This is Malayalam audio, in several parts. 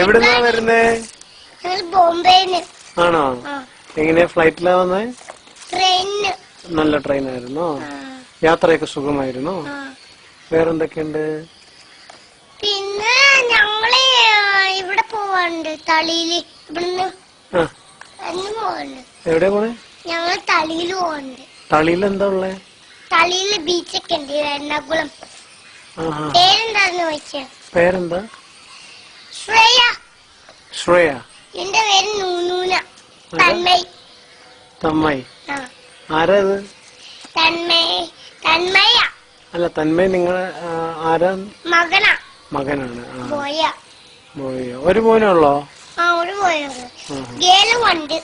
എവിടുന്നാ വരുന്നേ? ബോംബെന്ന്. ആണോ? എങ്ങനെയാ ഫ്ലൈറ്റിലാ വന്നേ? ട്രെയിനിന്. നല്ല ട്രെയിനായിരുന്നോ? യാത്രയൊക്കെ സുഖമായിരുന്നോ? വേറെന്തൊക്കെയുണ്ട്? പിന്നെ ഞങ്ങള് ഇവിടെ പോവാണ്ട് തളിയില്. ഇവിടുന്ന് പോവാണ്ട്. എവിടെ പോണേ? ഞങ്ങൾ തളിയില് പോവാണ്ട്. തളിയിൽ എന്താ ഉള്ളേ? തളിയില് ബീച്ചൊക്കെ ഉണ്ട്. എറണാകുളം. പേരെന്താന്ന് ചോദിച്ചാ? പേരെന്താ? ശ്രേയ. ശ്രേയ. എന്റെ പേര് നൂനൂന. തന്മയ്. തന്മയ്. ആരാ ഇത്? തന്മയ. അല്ല, തന്മയ് നിങ്ങളെ ആരാ? മകനാ. മകനാണ്. ബോയ. ഒരു മോനേ ഉള്ളോ? ഒരു ബോയുള്ളൂ. ഗേളും ഉണ്ട്.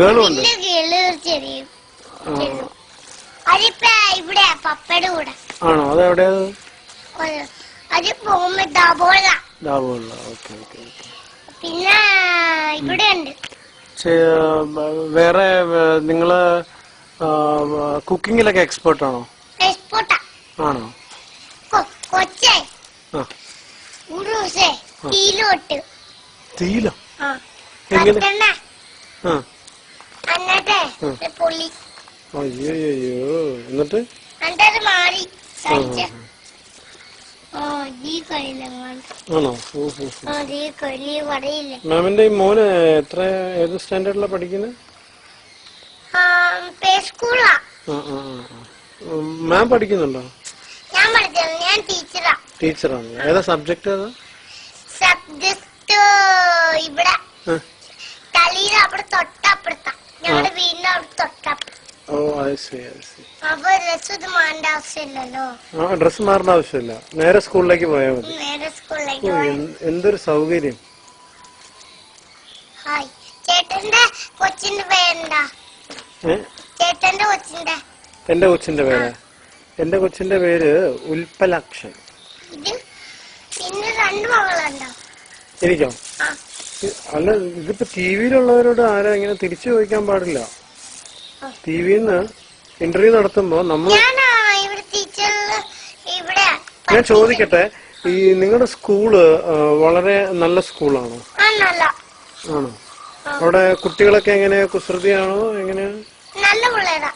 ഗേളും ഉണ്ട്. ഗേള് ചെറിയ. അതിപ്പ ഇവിടെ പപ്പയുടെ കൂടെ. ആണോ? അതെവിടെയാ? അത് പോകുമ്പോ ദാബോള. പിന്നെ ഇവിടെ ഉണ്ട്. വേറെ നിങ്ങള് കുക്കിങ്ങിലൊക്കെ എക്സ്പേർട്ട് ആണോ? എക്സ്പോർട്ടാ. ആണോ? കൊച്ചേ ഉറൂസേ തീലോട്ട്. തീലോ? എന്നിട്ട് പൊള്ളി. അയ്യോ. എന്നിട്ട് മാറി. മാമിന്റെ ഈ മോന് ഏത് സ്റ്റാൻഡേർഡിലാ പഠിക്കുന്നത്? മാം പഠിക്കുന്നുണ്ടോ? ഞാൻ ടീച്ചറാ. ടീച്ചറാണ്. ഏതാ സബ്ജക്ട്? ഏതാ സബ്ജക്ട്? ഇവിടെ തളിയിൽ അവിടെ തൊട്ടപ്പുറത്താ. ഞങ്ങളുടെ വീടിന്റെ അവിടെ തൊട്ടപ്പുറം. അപ്പൊ ഡ്രസ് മാറേണ്ട ആവശ്യമില്ലല്ലോ. ഡ്രസ് മാറേണ്ട ആവശ്യമില്ല. നേരെ സ്കൂളിലേക്ക് പോയാൽ മതി. നേരെ സ്കൂളിലേക്ക്. എന്തൊരു സൗകര്യം. ഹായ്. ചേട്ടന്റെ കൊച്ചിന്റെ പേരെന്താ? ചേട്ടന്റെ കൊച്ചിന്റെ? എന്റെ കൊച്ചിന്റെ പേര്? എന്റെ കൊച്ചിന്റെ പേര് ഉൽപ്പലാക്ഷൻ. പിന്നെ 2 മകളുണ്ടോ? എനിക്കോ? അല്ല, ഇതിപ്പോ ടിവിയിലുള്ളവരോട് ആരാ ഇങ്ങനെ തിരിച്ചു ചോദിക്കാൻ പാടില്ല. ടിവിന്ന് ഇന്റർവ്യൂ നടത്തുമ്പോ നമ്മൾ. ഞാൻ ചോദിക്കട്ടെ, ഈ നിങ്ങളുടെ സ്കൂള് വളരെ നല്ല സ്കൂളാണോ? ആണോ? അവിടെ കുട്ടികളൊക്കെ എങ്ങനെയാ? കുസൃതിയാണോ? എങ്ങനെയാ? നല്ല പിള്ളേരാ.